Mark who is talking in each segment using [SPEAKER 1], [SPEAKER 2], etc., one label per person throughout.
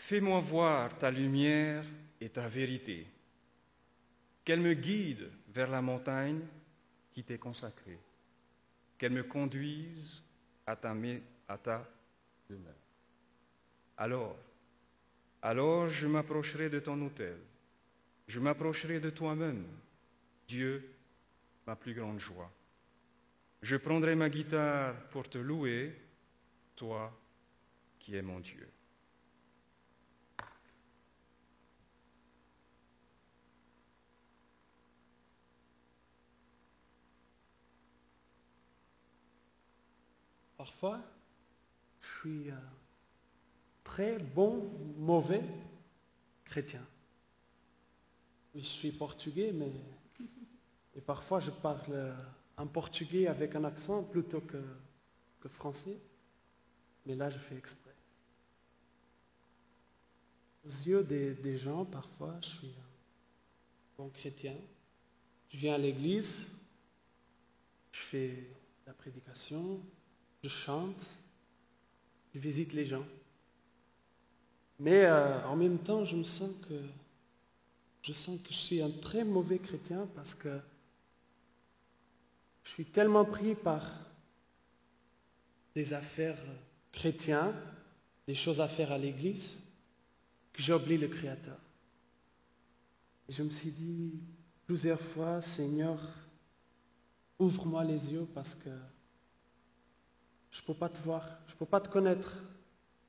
[SPEAKER 1] Fais-moi voir ta lumière et ta vérité, qu'elle me guide vers la montagne qui t'est consacrée, qu'elle me conduise à ta demeure. Alors je m'approcherai de ton autel, je m'approcherai de toi-même, Dieu, ma plus grande joie. Je prendrai ma guitare pour te louer, toi qui es mon Dieu.
[SPEAKER 2] Parfois, je suis très bon, mauvais chrétien. Je suis portugais, et parfois je parle en portugais avec un accent plutôt que français. Mais là, je fais exprès. Aux yeux des gens, parfois, je suis un bon chrétien. Je viens à l'église, je fais la prédication, je chante, je visite les gens. Mais en même temps, je sens que je suis un très mauvais chrétien parce que je suis tellement pris par des affaires chrétiennes, des choses à faire à l'église, que j'oublie le Créateur. Et je me suis dit plusieurs fois, Seigneur, ouvre-moi les yeux parce que je ne peux pas te voir, je ne peux pas te connaître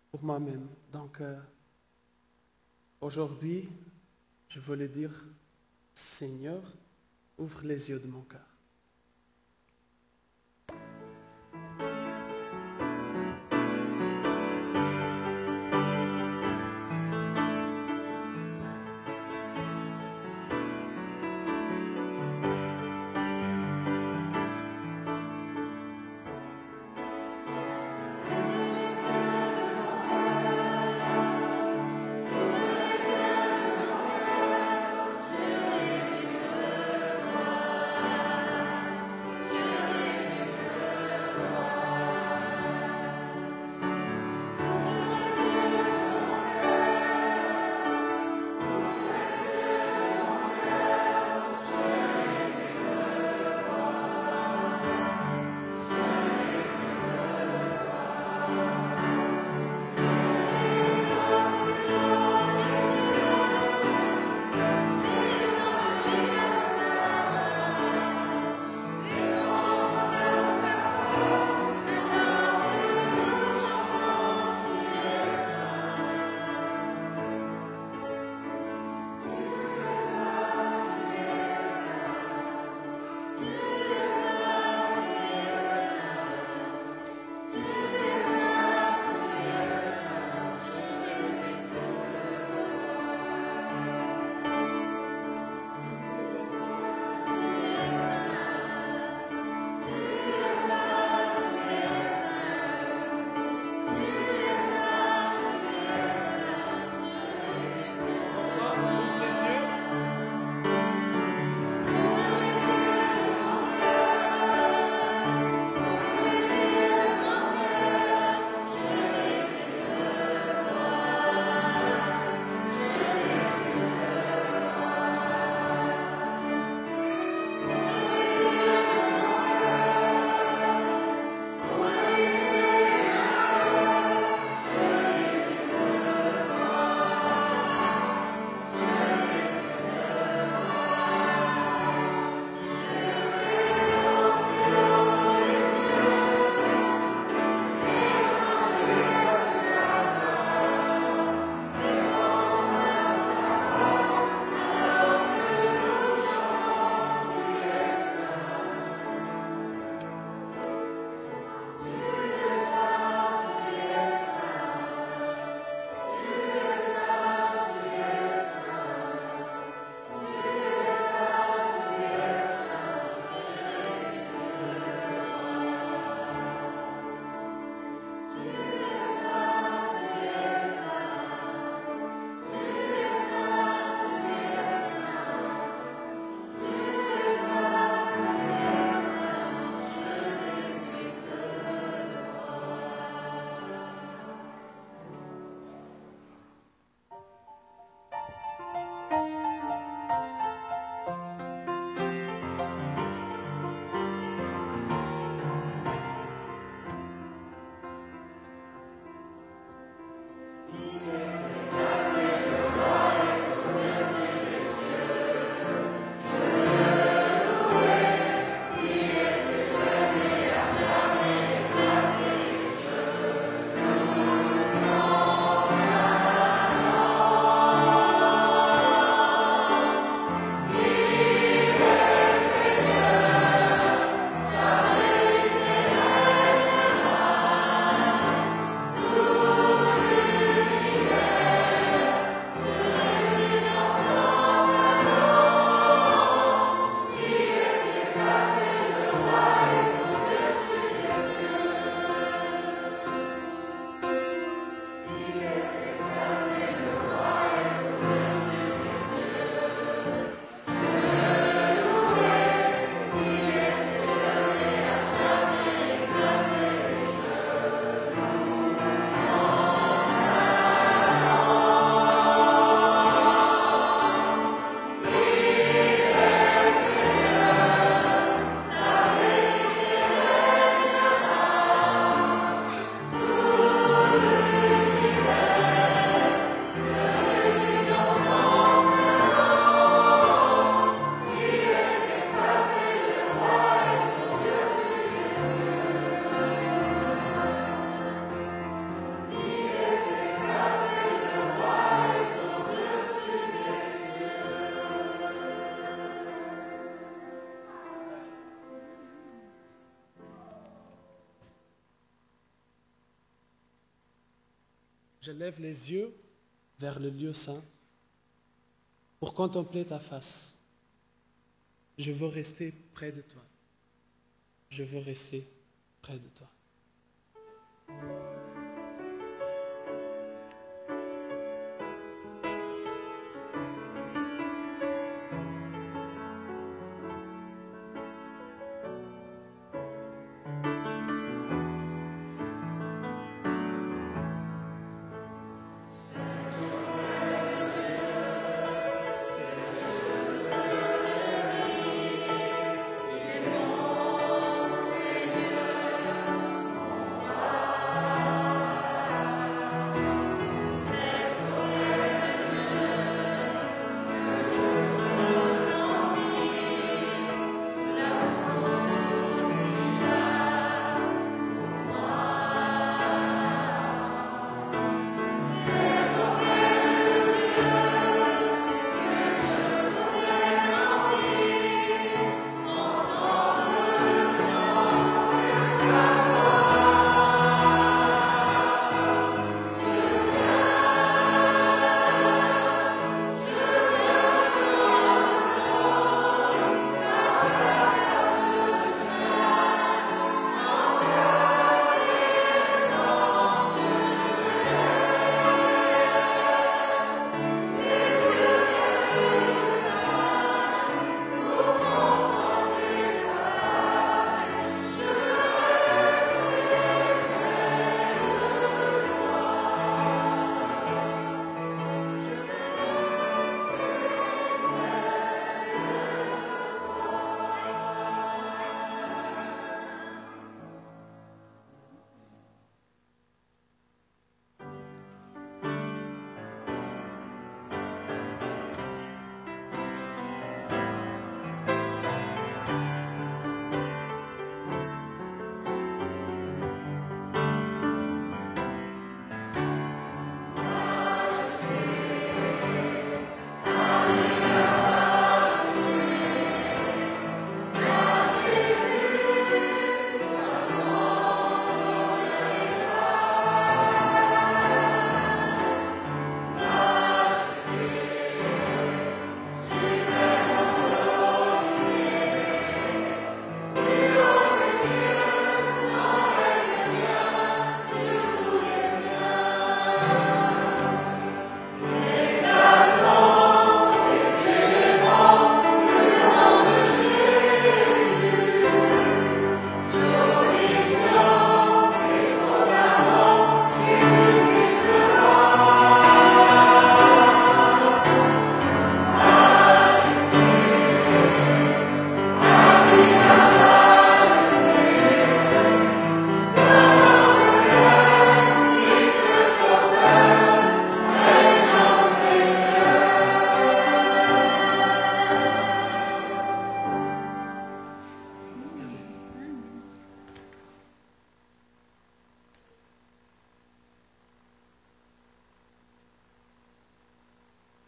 [SPEAKER 2] pour moi-même. Donc, aujourd'hui, je voulais dire, Seigneur, ouvre les yeux de mon cœur. je lève les yeux vers le lieu saint pour contempler ta face. Je veux rester près de toi. Je veux rester près de toi.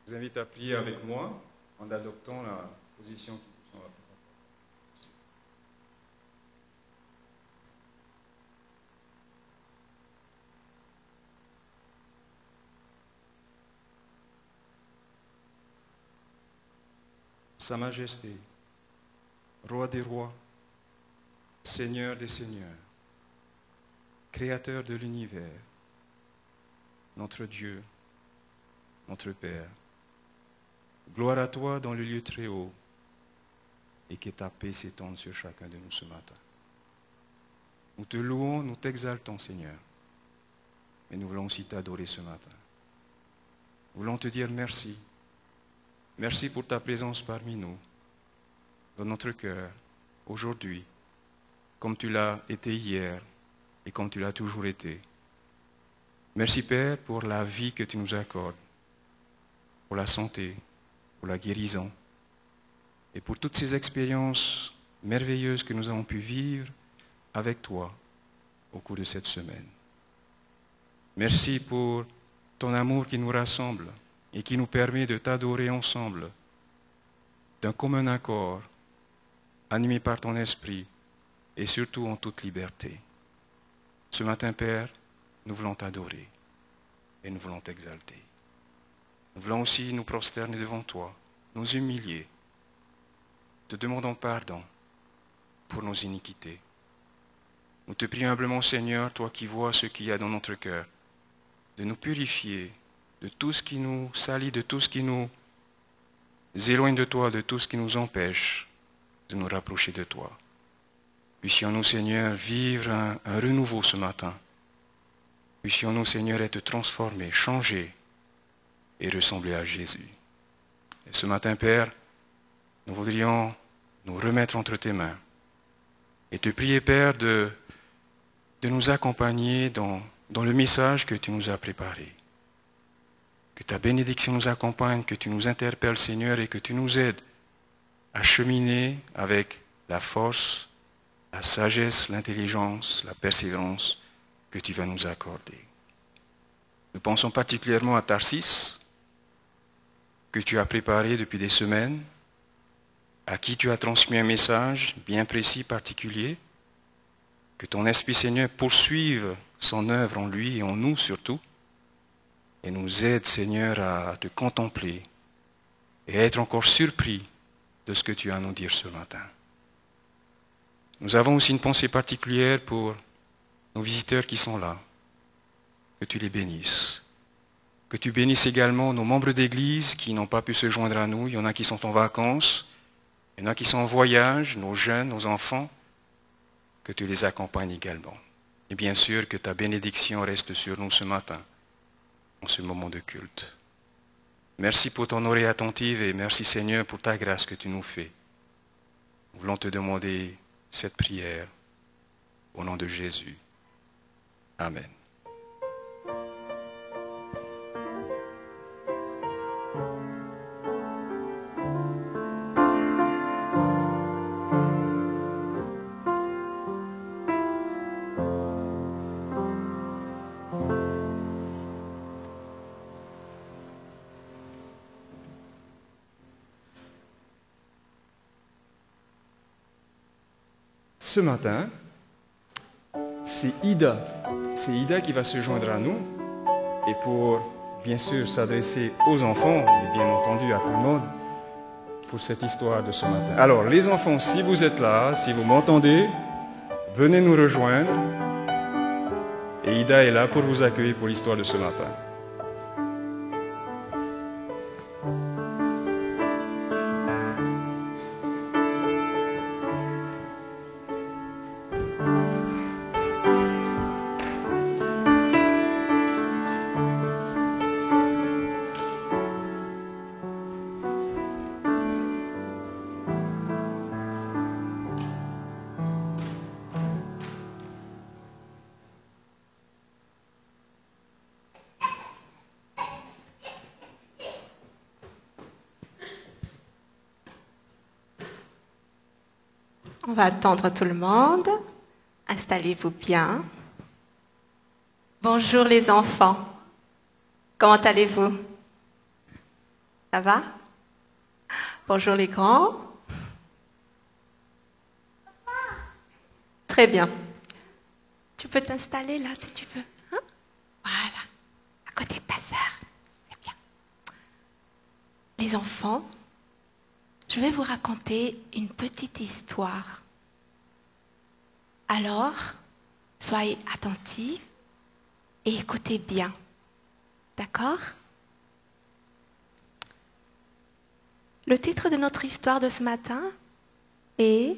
[SPEAKER 1] Je vous invite à prier avec moi en adoptant la position qui vous semble la plus confortable. Sa Majesté, Roi des rois, Seigneur des seigneurs, Créateur de l'univers, notre Dieu, notre Père, gloire à toi dans le lieu très haut et que ta paix s'étende sur chacun de nous ce matin. Nous te louons, nous t'exaltons, Seigneur, mais nous voulons aussi t'adorer ce matin. Nous voulons te dire merci. Merci pour ta présence parmi nous, dans notre cœur, aujourd'hui, comme tu l'as été hier et comme tu l'as toujours été. Merci, Père, pour la vie que tu nous accordes, pour la santé, pour la guérison et pour toutes ces expériences merveilleuses que nous avons pu vivre avec toi au cours de cette semaine. Merci pour ton amour qui nous rassemble et qui nous permet de t'adorer ensemble d'un commun accord, animé par ton esprit et surtout en toute liberté. Ce matin, Père, nous voulons t'adorer. et nous voulons t'exalter. Nous voulons aussi nous prosterner devant toi, nous humilier, te demandant pardon pour nos iniquités. Nous te prions humblement, Seigneur, toi qui vois ce qu'il y a dans notre cœur, de nous purifier de tout ce qui nous salit, de tout ce qui nous éloigne de toi, de tout ce qui nous empêche de nous rapprocher de toi. Puissions-nous, Seigneur, vivre un renouveau ce matin. Puissions-nous, Seigneur, être transformés, changés et ressembler à Jésus. Et ce matin, Père, nous voudrions nous remettre entre tes mains et te prier, Père, de nous accompagner dans le message que tu nous as préparé. Que ta bénédiction nous accompagne, que tu nous interpelles, Seigneur, et que tu nous aides à cheminer avec la force, la sagesse, l'intelligence, la persévérance que tu vas nous accorder. Nous pensons particulièrement à Tarsis, que tu as préparé depuis des semaines, à qui tu as transmis un message bien précis, particulier. Que ton Esprit, Seigneur, poursuive son œuvre en lui et en nous surtout, et nous aide, Seigneur, à te contempler et à être encore surpris de ce que tu as à nous dire ce matin. Nous avons aussi une pensée particulière pour nos visiteurs qui sont là. Que tu les bénisses. Que tu bénisses également nos membres d'église qui n'ont pas pu se joindre à nous. Il y en a qui sont en vacances, il y en a qui sont en voyage, nos jeunes, nos enfants. Que tu les accompagnes également. Et bien sûr que ta bénédiction reste sur nous ce matin, en ce moment de culte. Merci pour ton oreille attentive et merci Seigneur pour ta grâce que tu nous fais. Nous voulons te demander cette prière au nom de Jésus. Amen. Ce matin, c'est Ida. C'est Ida qui va se joindre à nous. Et pour, bien sûr, s'adresser aux enfants, et bien entendu à tout le monde, pour cette histoire de ce matin. Alors, les enfants, si vous êtes là, si vous m'entendez, venez nous rejoindre. Et Ida est là pour vous accueillir pour l'histoire de ce matin.
[SPEAKER 3] On va attendre tout le monde. Installez-vous bien. Bonjour les enfants. Comment allez-vous? Ça va? Bonjour les grands. Très bien. Tu peux t'installer là si tu veux. Hein? Voilà. À côté de ta sœur. C'est bien. Les enfants, je vais vous raconter une petite histoire. Alors, soyez attentifs et écoutez bien. D'accord? Le titre de notre histoire de ce matin est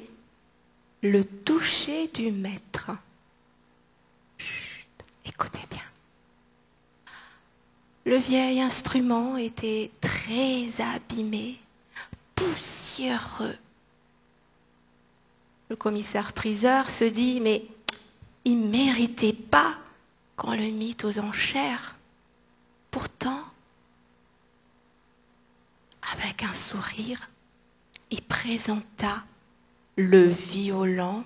[SPEAKER 3] « Le toucher du maître ». Chut, écoutez bien. Le vieil instrument était très abîmé, poussiéreux. Le commissaire-priseur se dit, mais il ne méritait pas qu'on le mît aux enchères. Pourtant, avec un sourire, il présenta le violon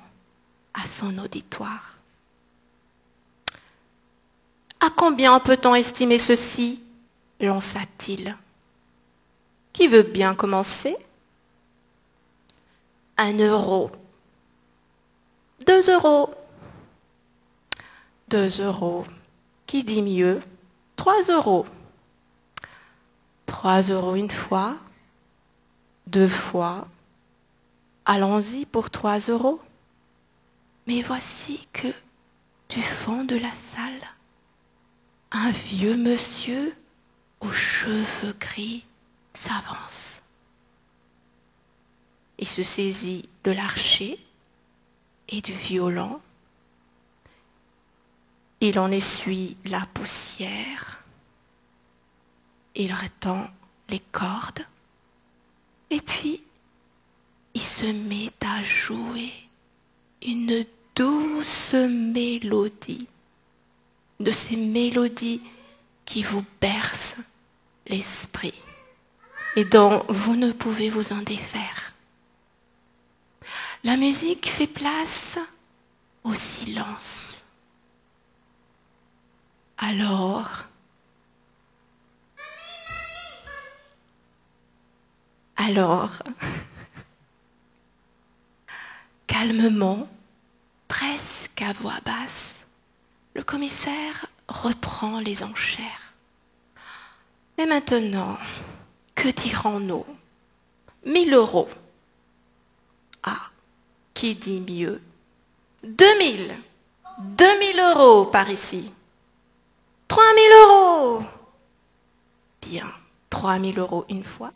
[SPEAKER 3] à son auditoire. À combien peut-on estimer ceci? Lança-t-il. Qui veut bien commencer? 1 euro. 2 euros. 2 euros. Qui dit mieux? 3 euros. 3 euros une fois, 2 fois. Allons-y pour 3 euros. Mais voici que, du fond de la salle, un vieux monsieur aux cheveux gris s'avance. Il se saisit de l'archet et du violon. Il en essuie la poussière. Il retend les cordes. Et puis, il se met à jouer une douce mélodie, de ces mélodies qui vous bercent l'esprit et dont vous ne pouvez vous en défaire. La musique fait place au silence. Alors, calmement, presque à voix basse, le commissaire reprend les enchères. Et maintenant, que dirons-nous? 1000 euros. Ah, qui dit mieux? 2000. 2000 euros par ici. 3000 euros. Bien, 3000 euros une fois.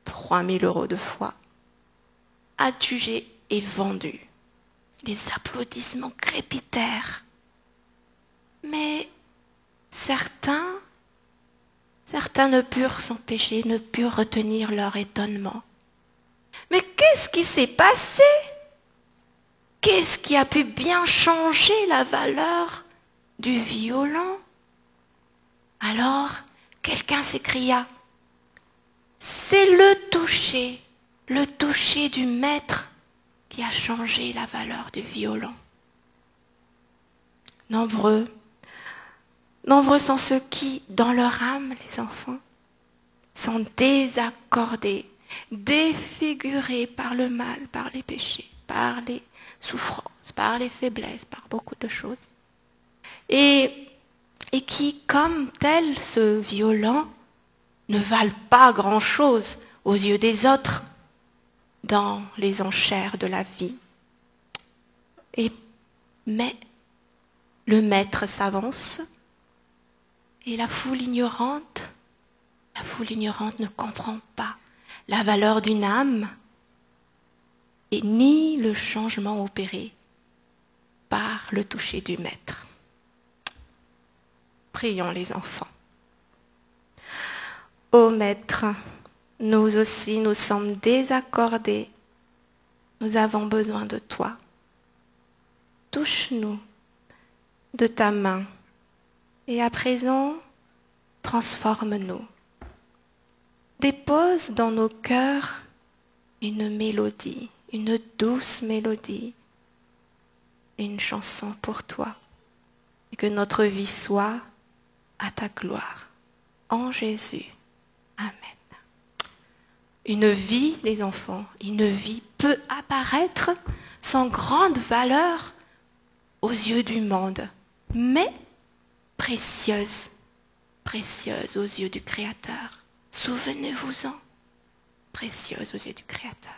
[SPEAKER 3] 3000 euros deux fois. Adjugé et vendu. Les applaudissements crépitèrent. Mais certains ne purent s'empêcher, ne purent retenir leur étonnement. Mais qu'est-ce qui s'est passé? Qu'est-ce qui a pu bien changer la valeur du violon? Alors, quelqu'un s'écria, c'est le toucher du maître qui a changé la valeur du violon. Nombreux sont ceux qui, dans leur âme, les enfants, sont désaccordés, défigurés par le mal, par les péchés, par les souffrances, par les faiblesses, par beaucoup de choses. Et qui, comme tel, ce violon, ne valent pas grand-chose aux yeux des autres dans les enchères de la vie. Mais le maître s'avance et la foule ignorante ne comprend pas la valeur d'une âme et ni le changement opéré par le toucher du maître. Prions les enfants. Ô Maître, nous aussi nous sommes désaccordés. Nous avons besoin de toi. Touche-nous de ta main et à présent, transforme-nous. Dépose dans nos cœurs une mélodie, une douce mélodie, une chanson pour toi et que notre vie soit à ta gloire. En Jésus. Amen. Une vie, les enfants, une vie peut apparaître sans grande valeur aux yeux du monde, mais précieuse aux yeux du Créateur. Souvenez-vous-en, précieuse aux yeux du Créateur.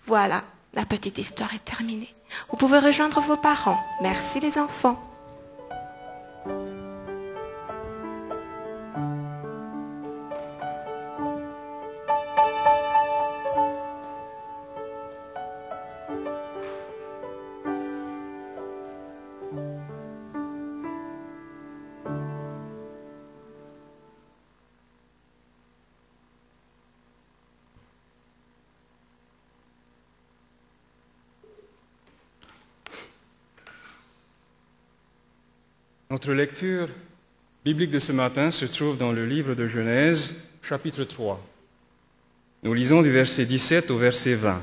[SPEAKER 3] Voilà, la petite histoire est terminée. Vous pouvez rejoindre vos parents. Merci les enfants.
[SPEAKER 1] Notre lecture biblique de ce matin se trouve dans le livre de Genèse, chapitre 3. Nous lisons du verset 17 au verset 20.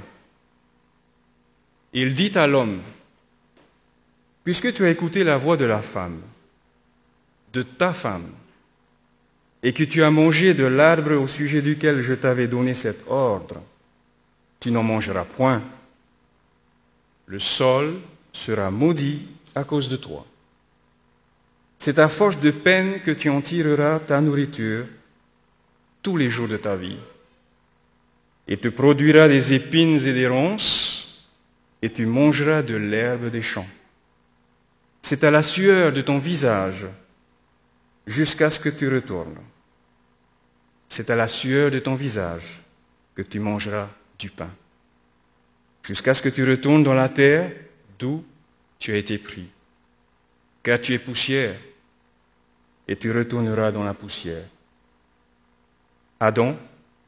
[SPEAKER 1] Il dit à l'homme, « Puisque tu as écouté la voix de la femme, de ta femme, et que tu as mangé de l'arbre au sujet duquel je t'avais donné cet ordre, tu n'en mangeras point. Le sol sera maudit à cause de toi. C'est à force de peine que tu en tireras ta nourriture tous les jours de ta vie. Et tu produiras des épines et des ronces, et tu mangeras de l'herbe des champs. C'est à la sueur de ton visage jusqu'à ce que tu retournes. C'est à la sueur de ton visage que tu mangeras du pain, jusqu'à ce que tu retournes dans la terre d'où tu as été pris. Car tu es poussière, et tu retourneras dans la poussière. Adam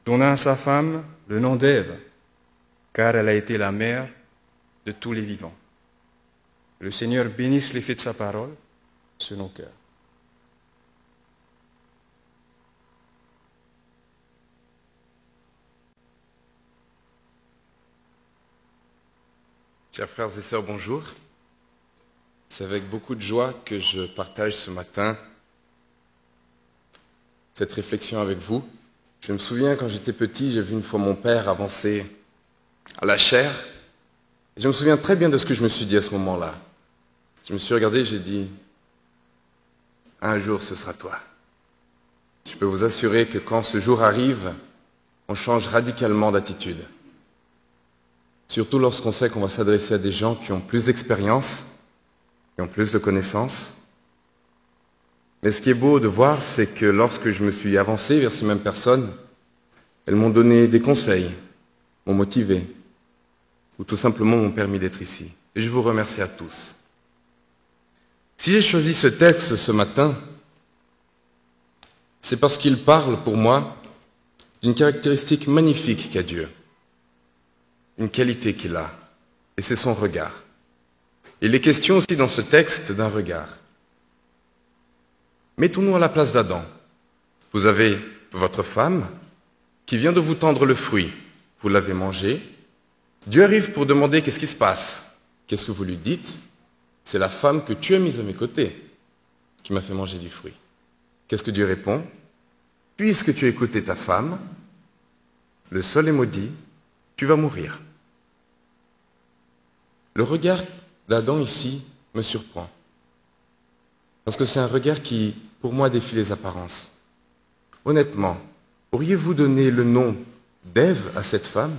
[SPEAKER 1] donna à sa femme le nom d'Ève, car elle a été la mère de tous les vivants. Le Seigneur bénisse l'effet de sa parole sur nos cœurs.
[SPEAKER 4] Chers frères et sœurs, bonjour. C'est avec beaucoup de joie que je partage ce matin cette réflexion avec vous. Je me souviens quand j'étais petit, j'ai vu une fois mon père avancer à la chaire. Et je me souviens très bien de ce que je me suis dit à ce moment-là. Je me suis regardé et j'ai dit, un jour ce sera toi. Je peux vous assurer que quand ce jour arrive, on change radicalement d'attitude. Surtout lorsqu'on sait qu'on va s'adresser à des gens qui ont plus d'expérience, qui ont plus de connaissances. Mais ce qui est beau de voir, c'est que lorsque je me suis avancé vers ces mêmes personnes, elles m'ont donné des conseils, m'ont motivé, ou tout simplement m'ont permis d'être ici. Et je vous remercie à tous. Si j'ai choisi ce texte ce matin, c'est parce qu'il parle pour moi d'une caractéristique magnifique qu'a Dieu, une qualité qu'il a, et c'est son regard. Il est question aussi dans ce texte d'un regard. Mettons-nous à la place d'Adam. Vous avez votre femme qui vient de vous tendre le fruit. Vous l'avez mangé. Dieu arrive pour demander qu'est-ce qui se passe. Qu'est-ce que vous lui dites? C'est la femme que tu as mise à mes côtés qui m'a fait manger du fruit. Qu'est-ce que Dieu répond? Puisque tu as écouté ta femme, le sol est maudit, tu vas mourir. Le regard d'Adam ici me surprend. Parce que c'est un regard qui, pour moi, défie les apparences. Honnêtement, auriez-vous donné le nom d'Ève à cette femme?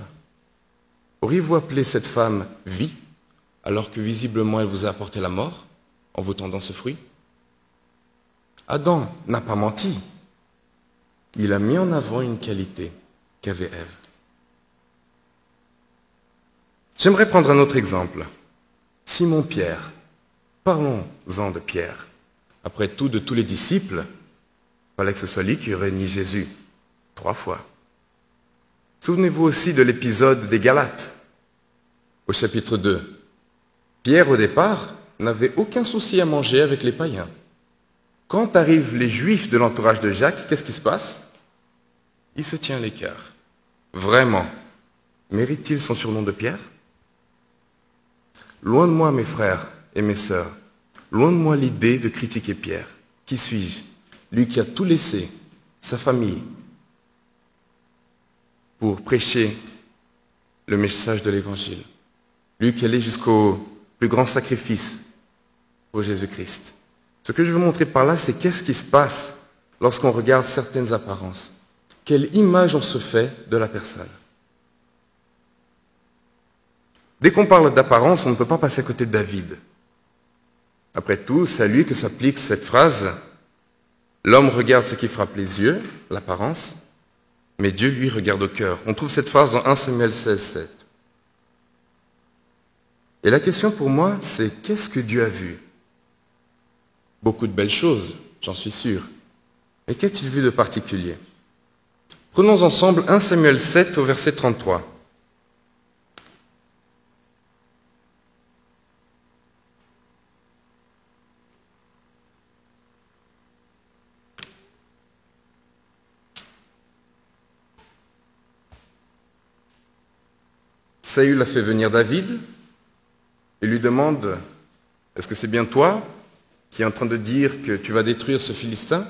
[SPEAKER 4] Auriez-vous appelé cette femme vie, alors que visiblement elle vous a apporté la mort en vous tendant ce fruit? Adam n'a pas menti. Il a mis en avant une qualité qu'avait Ève. J'aimerais prendre un autre exemple. Simon-Pierre. Parlons-en de Pierre. Après tout, de tous les disciples, il fallait que ce soit lui qui aurait nié Jésus 3 fois. Souvenez-vous aussi de l'épisode des Galates, au chapitre 2. Pierre, au départ, n'avait aucun souci à manger avec les païens. Quand arrivent les Juifs de l'entourage de Jacques, qu'est-ce qui se passe? Il se tient à l'écart. Vraiment, mérite-t-il son surnom de Pierre? Loin de moi, mes frères et mes sœurs, loin de moi l'idée de critiquer Pierre. Qui suis-je? Lui qui a tout laissé, sa famille, pour prêcher le message de l'Évangile. Lui qui allait jusqu'au plus grand sacrifice pour Jésus-Christ. Ce que je veux montrer par là, c'est qu'est-ce qui se passe lorsqu'on regarde certaines apparences. Quelle image on se fait de la personne. Dès qu'on parle d'apparence, on ne peut pas passer à côté de David. Après tout, c'est à lui que s'applique cette phrase. L'homme regarde ce qui frappe les yeux, l'apparence, mais Dieu, lui, regarde au cœur. On trouve cette phrase dans 1 Samuel 16, 7. Et la question pour moi, c'est qu'est-ce que Dieu a vu? Beaucoup de belles choses, j'en suis sûr. Mais qu'a-t-il vu de particulier? Prenons ensemble 1 Samuel 7 au verset 33. Saül a fait venir David et lui demande, est-ce que c'est bien toi qui es en train de dire que tu vas détruire ce Philistin?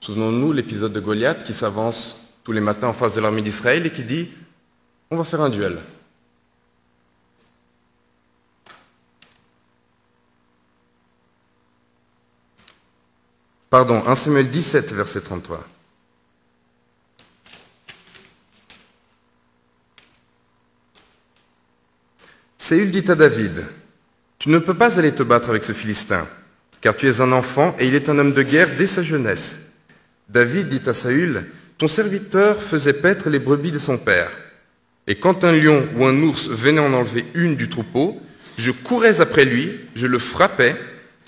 [SPEAKER 4] Souvenons-nous l'épisode de Goliath qui s'avance tous les matins en face de l'armée d'Israël et qui dit, on va faire un duel. Pardon, 1 Samuel 17, verset 33. Saül dit à David, « Tu ne peux pas aller te battre avec ce Philistin, car tu es un enfant et il est un homme de guerre dès sa jeunesse. » David dit à Saül, « Ton serviteur faisait paître les brebis de son père. Et quand un lion ou un ours venait en enlever une du troupeau, je courais après lui, je le frappais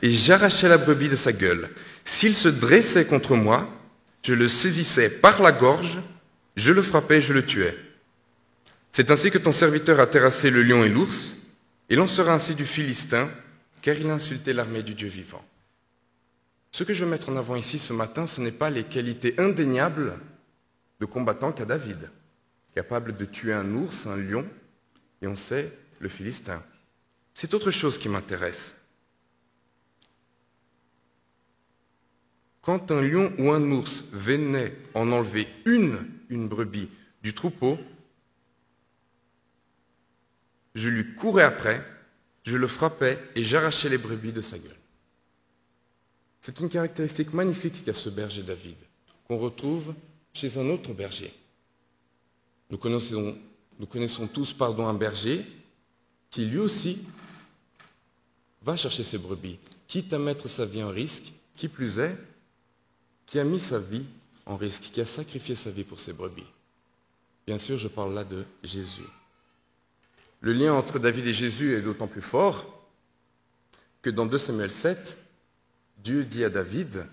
[SPEAKER 4] et j'arrachais la brebis de sa gueule. S'il se dressait contre moi, je le saisissais par la gorge, je le frappais et je le tuais. C'est ainsi que ton serviteur a terrassé le lion et l'ours, et l'on sera ainsi du Philistin, car il a insulté l'armée du Dieu vivant. » Ce que je veux mettre en avant ici ce matin, ce n'est pas les qualités indéniables de combattant qu'a David, capable de tuer un ours, un lion, et on sait, le Philistin. C'est autre chose qui m'intéresse. Quand un lion ou un ours venait en enlever une brebis du troupeau, je lui courais après, je le frappais et j'arrachais les brebis de sa gueule. C'est une caractéristique magnifique qu'a ce berger David, qu'on retrouve chez un autre berger. Nous connaissons tous un berger qui lui aussi va chercher ses brebis, quitte à mettre sa vie en risque, qui plus est, qui a mis sa vie en risque, qui a sacrifié sa vie pour ses brebis. Bien sûr, je parle là de Jésus. Le lien entre David et Jésus est d'autant plus fort que dans 2 Samuel 7, Dieu dit à David,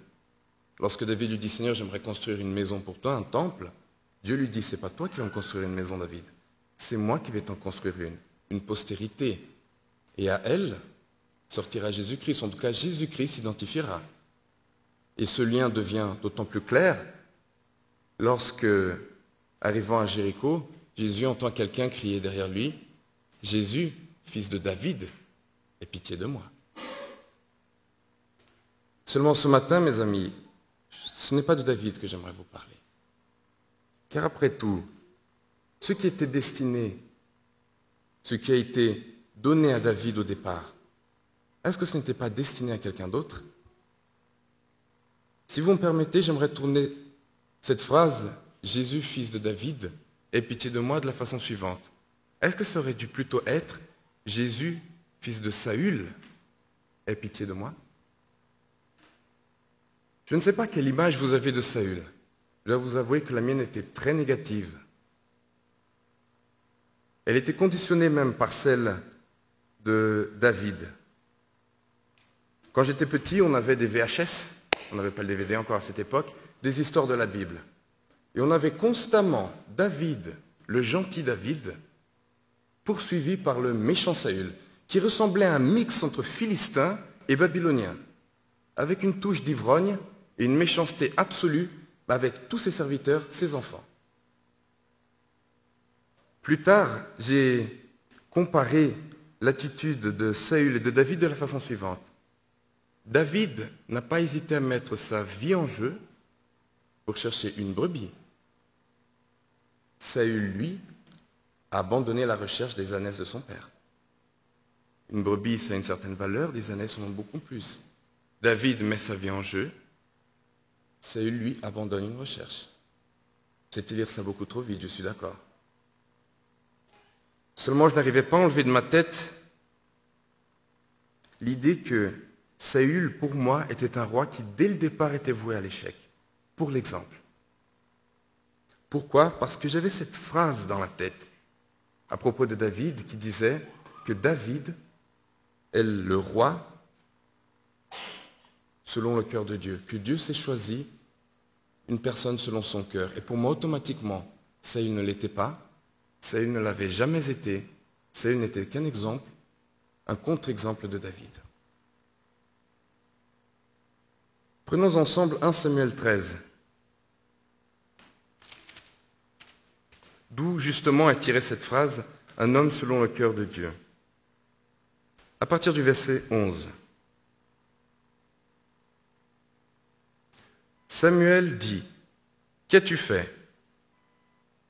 [SPEAKER 4] lorsque David lui dit « Seigneur, j'aimerais construire une maison pour toi, un temple », Dieu lui dit « C'est pas toi qui vas me construire une maison, David, c'est moi qui vais t'en construire une postérité. Et à elle sortira Jésus-Christ, en tout cas Jésus-Christ s'identifiera. » Et ce lien devient d'autant plus clair lorsque, arrivant à Jéricho, Jésus entend quelqu'un crier derrière lui, « Jésus, fils de David, aie pitié de moi. » Seulement ce matin, mes amis, ce n'est pas de David que j'aimerais vous parler. Car après tout, ce qui était destiné, ce qui a été donné à David au départ, est-ce que ce n'était pas destiné à quelqu'un d'autre? Si vous me permettez, j'aimerais tourner cette phrase « Jésus, fils de David, aie pitié de moi » de la façon suivante. Est-ce que ça aurait dû plutôt être « Jésus, fils de Saül, aie pitié de moi » ? Je ne sais pas quelle image vous avez de Saül. Je dois vous avouer que la mienne était très négative. Elle était conditionnée même par celle de David. Quand j'étais petit, on avait des VHS, on n'avait pas le DVD encore à cette époque, des histoires de la Bible. Et on avait constamment David, le gentil David, poursuivi par le méchant Saül, qui ressemblait à un mix entre Philistin et Babylonien, avec une touche d'ivrogne et une méchanceté absolue avec tous ses serviteurs, ses enfants. Plus tard, j'ai comparé l'attitude de Saül et de David de la façon suivante. David n'a pas hésité à mettre sa vie en jeu pour chercher une brebis. Saül, lui, a abandonné la recherche des ânesses de son père. Une brebis, ça a une certaine valeur, des ânesses en ont beaucoup plus. David met sa vie en jeu, Saül, lui, abandonne une recherche. C'était lire ça beaucoup trop vite, je suis d'accord. Seulement, je n'arrivais pas à enlever de ma tête l'idée que Saül, pour moi, était un roi qui, dès le départ, était voué à l'échec. Pour l'exemple. Pourquoi? Parce que j'avais cette phrase dans la tête à propos de David qui disait que David est le roi selon le cœur de Dieu, que Dieu s'est choisi une personne selon son cœur. Et pour moi, automatiquement, Saül ne l'était pas, Saül ne l'avait jamais été, Saül n'était qu'un exemple, un contre-exemple de David. Prenons ensemble 1 Samuel 13, d'où justement est tirée cette phrase « un homme selon le cœur de Dieu ». À partir du verset 11. Samuel dit, « Qu'as-tu fait »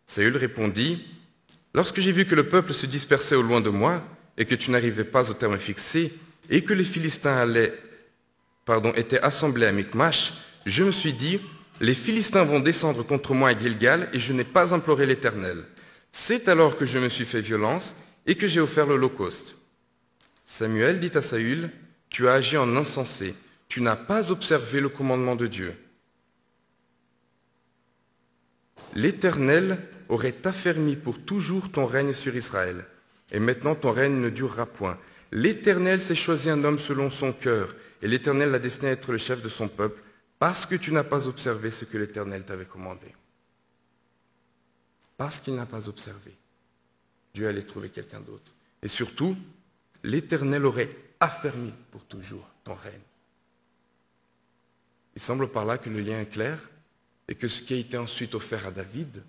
[SPEAKER 4] Saül répondit, « Lorsque j'ai vu que le peuple se dispersait au loin de moi, et que tu n'arrivais pas au terme fixé, et que les Philistins étaient assemblés à Michmash, je me suis dit, les Philistins vont descendre contre moi à Gilgal et je n'ai pas imploré l'Éternel. C'est alors que je me suis fait violence et que j'ai offert l'holocauste. Samuel dit à Saül, tu as agi en insensé, tu n'as pas observé le commandement de Dieu. L'Éternel aurait affermi pour toujours ton règne sur Israël, et maintenant ton règne ne durera point. L'Éternel s'est choisi un homme selon son cœur, et l'Éternel l'a destiné à être le chef de son peuple, parce que tu n'as pas observé ce que l'Éternel t'avait commandé. Parce qu'il n'a pas observé, Dieu allait trouver quelqu'un d'autre. Et surtout, l'Éternel aurait affermi pour toujours ton règne. Il semble par là que le lien est clair, et que ce qui a été ensuite offert à David,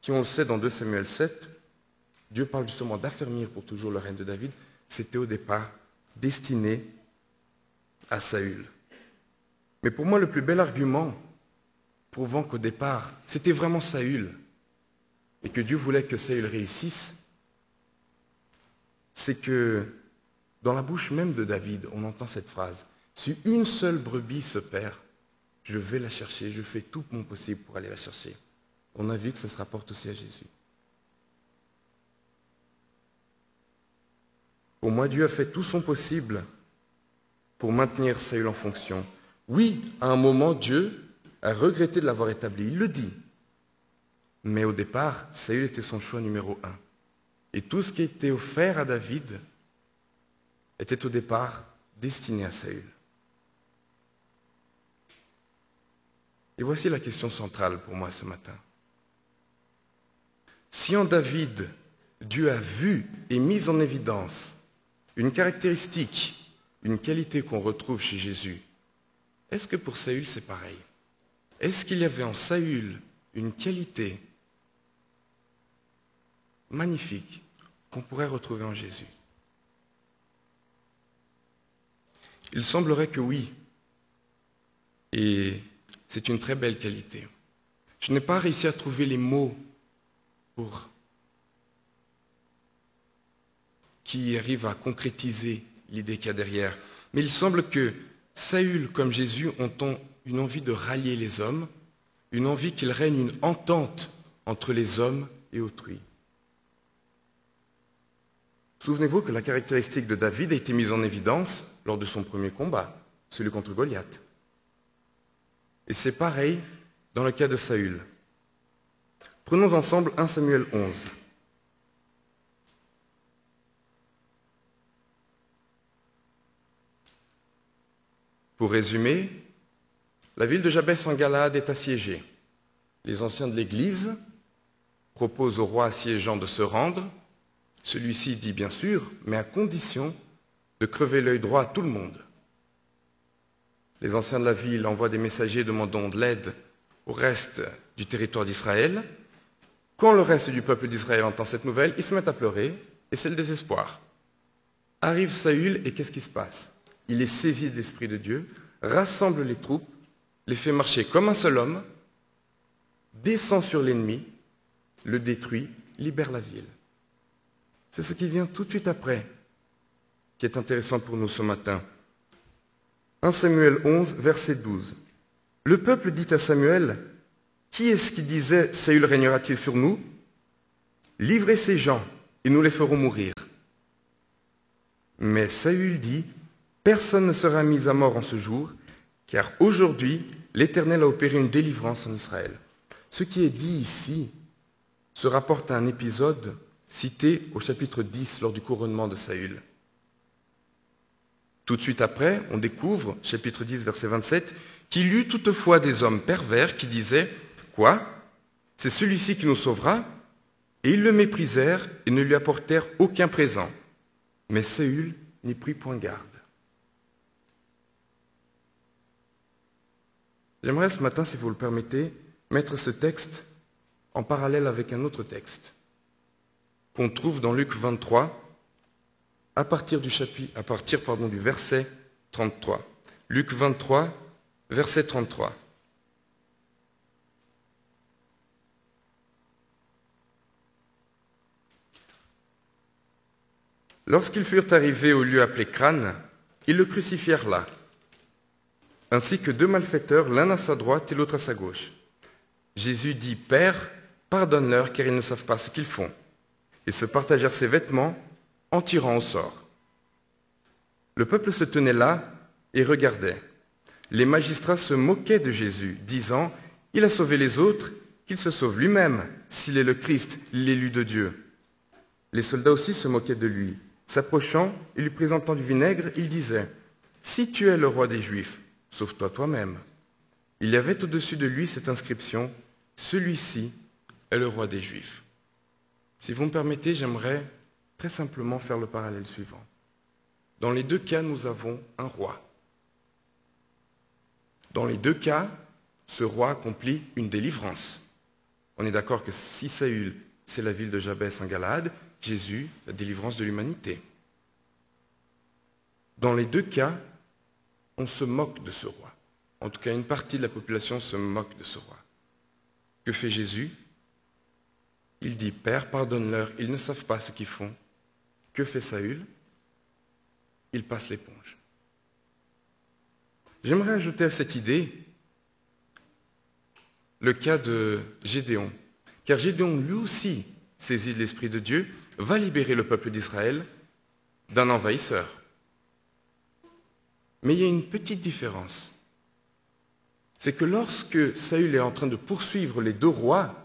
[SPEAKER 4] qui on le sait dans 2 Samuel 7, Dieu parle justement d'affermir pour toujours le règne de David, c'était au départ destiné à Saül. Mais pour moi, le plus bel argument prouvant qu'au départ, c'était vraiment Saül, et que Dieu voulait que Saül réussisse, c'est que dans la bouche même de David, on entend cette phrase, « Si une seule brebis se perd, je vais la chercher, je fais tout mon possible pour aller la chercher. » On a vu que ça se rapporte aussi à Jésus. Pour moi, Dieu a fait tout son possible pour maintenir Saül en fonction. Oui, à un moment, Dieu a regretté de l'avoir établi, il le dit. Mais au départ, Saül était son choix numéro 1. Et tout ce qui était offert à David était au départ destiné à Saül. Et voici la question centrale pour moi ce matin. Si en David, Dieu a vu et mis en évidence une caractéristique, une qualité qu'on retrouve chez Jésus, est-ce que pour Saül c'est pareil? Est-ce qu'il y avait en Saül une qualité magnifique qu'on pourrait retrouver en Jésus? Il semblerait que oui. Et c'est une très belle qualité. Je n'ai pas réussi à trouver les mots qui arrivent à concrétiser l'idée qu'il y a derrière. Mais il semble que Saül, comme Jésus, ont une envie de rallier les hommes, une envie qu'il règne une entente entre les hommes et autrui. Souvenez-vous que la caractéristique de David a été mise en évidence lors de son premier combat, celui contre Goliath. Et c'est pareil dans le cas de Saül. Prenons ensemble 1 Samuel 11. Pour résumer, la ville de Jabès en Galaad est assiégée. Les anciens de l'Église proposent au roi assiégeant de se rendre. Celui-ci dit bien sûr, mais à condition de crever l'œil droit à tout le monde. Les anciens de la ville envoient des messagers demandant de l'aide au reste du territoire d'Israël. Quand le reste du peuple d'Israël entend cette nouvelle, ils se mettent à pleurer, et c'est le désespoir. Arrive Saül, et qu'est-ce qui se passe? Il est saisi de l'Esprit de Dieu, rassemble les troupes, les fait marcher comme un seul homme, descend sur l'ennemi, le détruit, libère la ville. C'est ce qui vient tout de suite après, qui est intéressant pour nous ce matin. 1 Samuel 11, verset 12. Le peuple dit à Samuel, « Qui est-ce qui disait, Saül régnera-t-il sur nous? Livrez ces gens, et nous les ferons mourir. » Mais Saül dit, « Personne ne sera mis à mort en ce jour, car aujourd'hui, l'Éternel a opéré une délivrance en Israël. » Ce qui est dit ici se rapporte à un épisode cité au chapitre 10 lors du couronnement de Saül. Tout de suite après, on découvre, chapitre 10, verset 27, qu'il y eut toutefois des hommes pervers qui disaient « Quoi? C'est celui-ci qui nous sauvera ?» Et ils le méprisèrent et ne lui apportèrent aucun présent. Mais Saül n'y prit point garde. J'aimerais ce matin, si vous le permettez, mettre ce texte en parallèle avec un autre texte qu'on trouve dans Luc 23, à partir du verset 33. Luc 23, verset 33. Lorsqu'ils furent arrivés au lieu appelé Crâne, ils le crucifièrent là. ainsi que deux malfaiteurs, l'un à sa droite et l'autre à sa gauche. Jésus dit, « Père, pardonne-leur, car ils ne savent pas ce qu'ils font. » Ils se partagèrent ses vêtements en tirant au sort. Le peuple se tenait là et regardait. Les magistrats se moquaient de Jésus, disant, « Il a sauvé les autres, qu'il se sauve lui-même, s'il est le Christ, l'élu de Dieu. » Les soldats aussi se moquaient de lui. S'approchant et lui présentant du vinaigre, ils disaient, « Si tu es le roi des Juifs, sauve-toi toi-même. » Il y avait au-dessus de lui cette inscription, « Celui-ci est le roi des Juifs. » Si vous me permettez, j'aimerais très simplement faire le parallèle suivant. Dans les deux cas, nous avons un roi. Dans les deux cas, ce roi accomplit une délivrance. On est d'accord que si Saül, c'est la ville de Jabès en Galade, Jésus, la délivrance de l'humanité. Dans les deux cas, on se moque de ce roi. En tout cas, une partie de la population se moque de ce roi. Que fait Jésus? Il dit, « Père, pardonne-leur, ils ne savent pas ce qu'ils font. » Que fait Saül? Il passe l'éponge. J'aimerais ajouter à cette idée le cas de Gédéon. Car Gédéon, lui aussi, saisi de l'Esprit de Dieu, va libérer le peuple d'Israël d'un envahisseur. Mais il y a une petite différence. C'est que lorsque Saül est en train de poursuivre les deux rois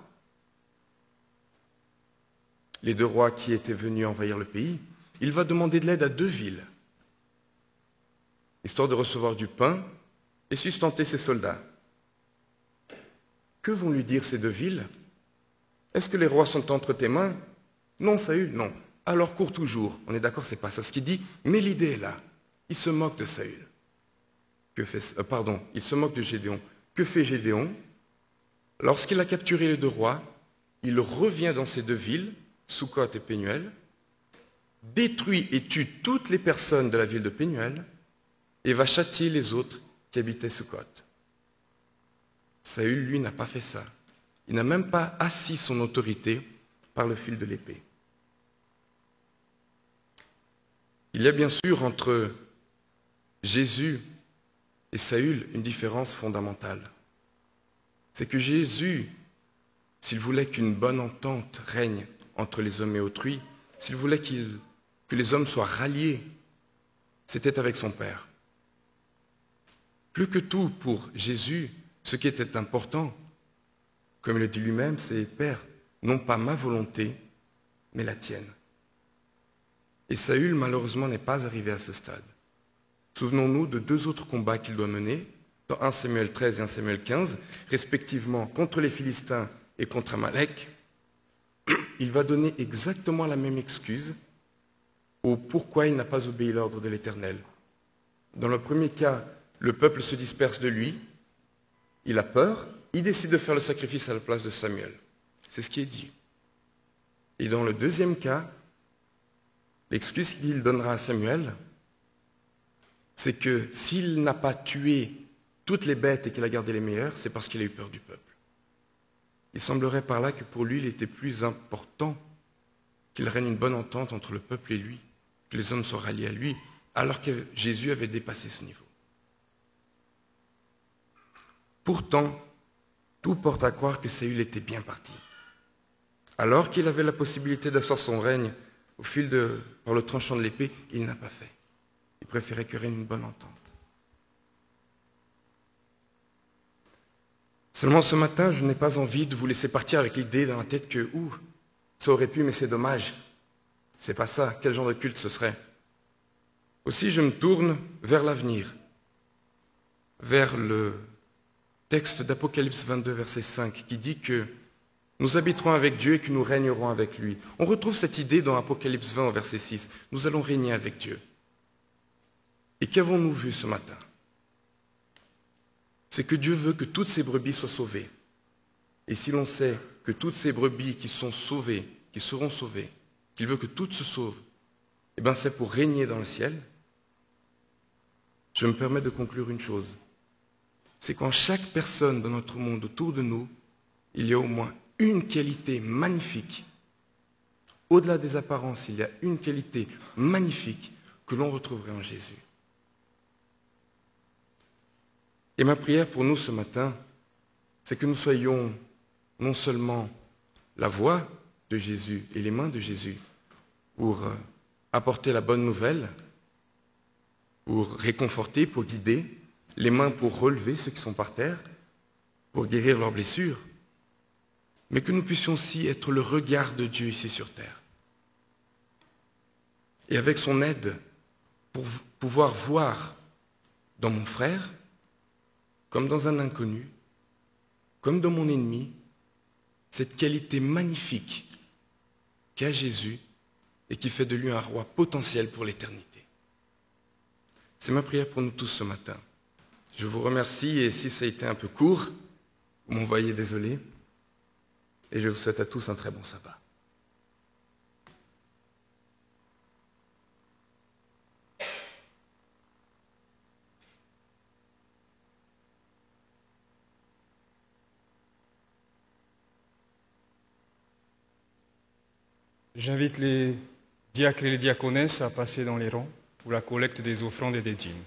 [SPEAKER 4] qui étaient venus envahir le pays, il va demander de l'aide à deux villes, histoire de recevoir du pain et sustenter ses soldats. Que vont lui dire ces deux villes? Est-ce que les rois sont entre tes mains? Non, Saül, non. Alors cours toujours. On est d'accord, c'est pas ça ce qu'il dit, mais l'idée est là. Il se moque de Saül. Il se moque de Gédéon. Que fait Gédéon? Lorsqu'il a capturé les deux rois, il revient dans ces deux villes, Sukkot et Pénuel, détruit et tue toutes les personnes de la ville de Pénuel et va châtier les autres qui habitaient Sukkot. Saül, lui, n'a pas fait ça. Il n'a même pas assis son autorité par le fil de l'épée. Il y a bien sûr entre Jésus et Saül une différence fondamentale. C'est que Jésus, s'il voulait qu'une bonne entente règne entre les hommes et autrui, s'il voulait que les hommes soient ralliés, c'était avec son Père. Plus que tout, pour Jésus, ce qui était important, comme il le dit lui-même, c'est « Père, non pas ma volonté, mais la tienne ». Et Saül, malheureusement, n'est pas arrivé à ce stade. Souvenons-nous de deux autres combats qu'il doit mener, dans 1 Samuel 13 et 1 Samuel 15, respectivement contre les Philistins et contre Amalek. Il va donner exactement la même excuse au pourquoi il n'a pas obéi l'ordre de l'Éternel. Dans le premier cas, le peuple se disperse de lui, il a peur, il décide de faire le sacrifice à la place de Samuel. C'est ce qui est dit. Et dans le deuxième cas, l'excuse qu'il donnera à Samuel, c'est que s'il n'a pas tué toutes les bêtes et qu'il a gardé les meilleures, c'est parce qu'il a eu peur du peuple. Il semblerait par là que pour lui, il était plus important qu'il règne une bonne entente entre le peuple et lui, que les hommes soient ralliés à lui, alors que Jésus avait dépassé ce niveau. Pourtant, tout porte à croire que Saül était bien parti. Alors qu'il avait la possibilité d'asseoir son règne par le tranchant de l'épée, il n'a pas fait. Il préférait que règne une bonne entente. Seulement ce matin, je n'ai pas envie de vous laisser partir avec l'idée dans la tête que ça aurait pu, mais c'est dommage. C'est pas ça. Quel genre de culte ce serait? Aussi, je me tourne vers l'avenir, vers le texte d'Apocalypse 22, verset 5, qui dit que nous habiterons avec Dieu et que nous régnerons avec lui. On retrouve cette idée dans Apocalypse 20, verset 6. Nous allons régner avec Dieu. Et qu'avons-nous vu ce matin? C'est que Dieu veut que toutes ses brebis soient sauvées. Et si l'on sait que toutes ces brebis qui sont sauvées, qui seront sauvées, qu'il veut que toutes se sauvent, eh bien c'est pour régner dans le ciel. Je me permets de conclure une chose. C'est qu'en chaque personne dans notre monde autour de nous, il y a au moins une qualité magnifique. Au-delà des apparences, il y a une qualité magnifique que l'on retrouverait en Jésus. Et ma prière pour nous ce matin, c'est que nous soyons non seulement la voix de Jésus et les mains de Jésus pour apporter la bonne nouvelle, pour réconforter, pour guider, les mains pour relever ceux qui sont par terre, pour guérir leurs blessures, mais que nous puissions aussi être le regard de Dieu ici sur terre. Et avec son aide, pour pouvoir voir dans mon frère, comme dans un inconnu, comme dans mon ennemi, cette qualité magnifique qu'a Jésus et qui fait de lui un roi potentiel pour l'éternité. C'est ma prière pour nous tous ce matin. Je vous remercie et si ça a été un peu court, vous m'envoyez désolé et je vous souhaite à tous un très bon sabbat.
[SPEAKER 1] J'invite les diacres et les diaconesses à passer dans les rangs pour la collecte des offrandes et des dîmes.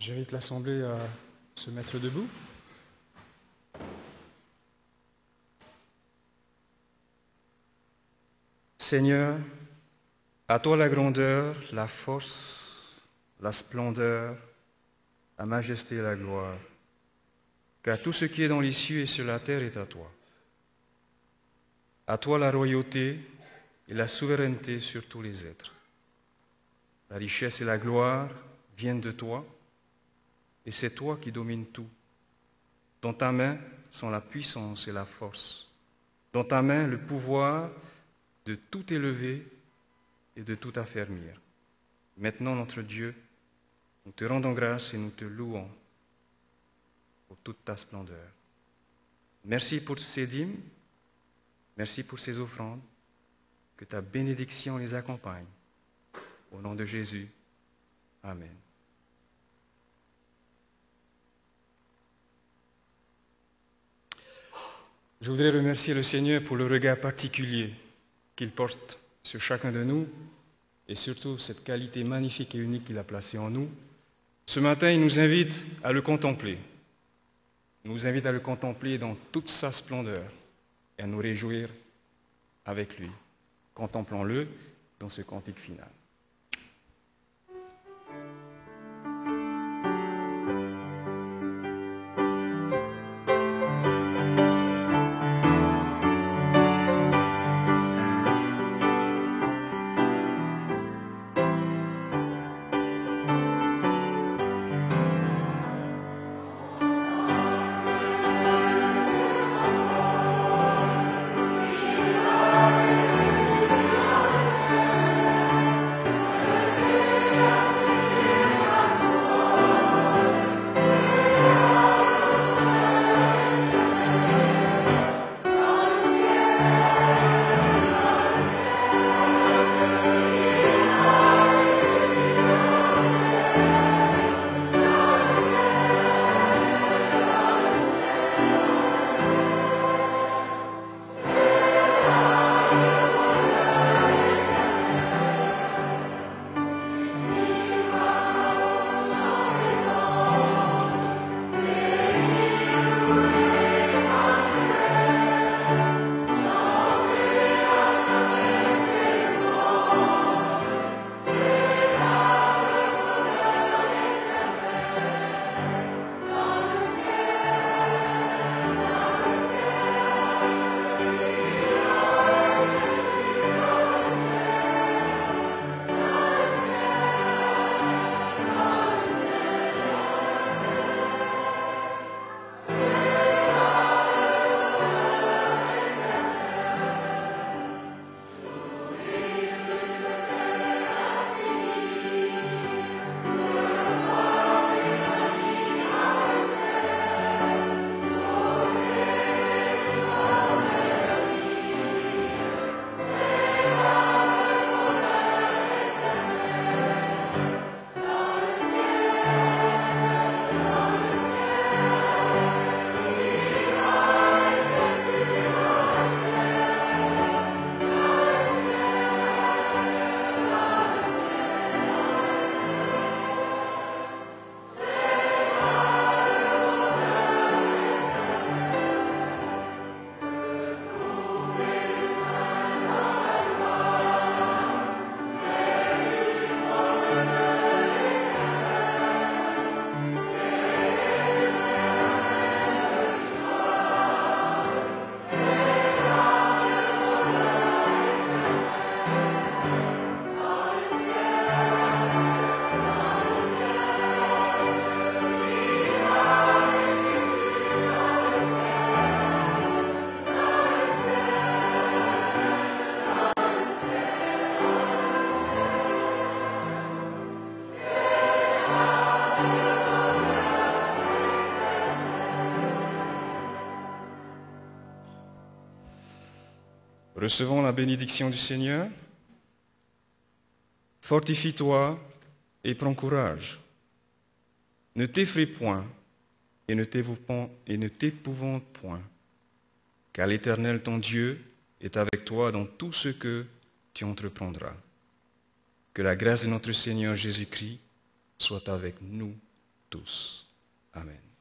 [SPEAKER 1] J'invite l'Assemblée à se mettre debout. Seigneur, à toi la grandeur, la force, la splendeur, la majesté et la gloire, car tout ce qui est dans les cieux et sur la terre est à toi. À toi la royauté et la souveraineté sur tous les êtres. La richesse et la gloire viennent de toi, et c'est toi qui domines tout. Dans ta main sont la puissance et la force. Dans ta main le pouvoir de tout élever et de tout affermir. Maintenant, notre Dieu, nous te rendons grâce et nous te louons pour toute ta splendeur. Merci pour ces dîmes, merci pour ces offrandes, que ta bénédiction les accompagne. Au nom de Jésus, Amen. Je voudrais remercier le Seigneur pour le regard particulier qu'il porte sur chacun de nous et surtout cette qualité magnifique et unique qu'il a placée en nous. Ce matin, il nous invite à le contempler. Il nous invite à le contempler dans toute sa splendeur et à nous réjouir avec lui. Contemplons-le dans ce cantique final. Recevons la bénédiction du Seigneur. Fortifie-toi et prends courage. Ne t'effraie point et ne t'épouvante point, car l'Éternel ton Dieu est avec toi dans tout ce que tu entreprendras. Que la grâce de notre Seigneur Jésus-Christ soit avec nous tous. Amen.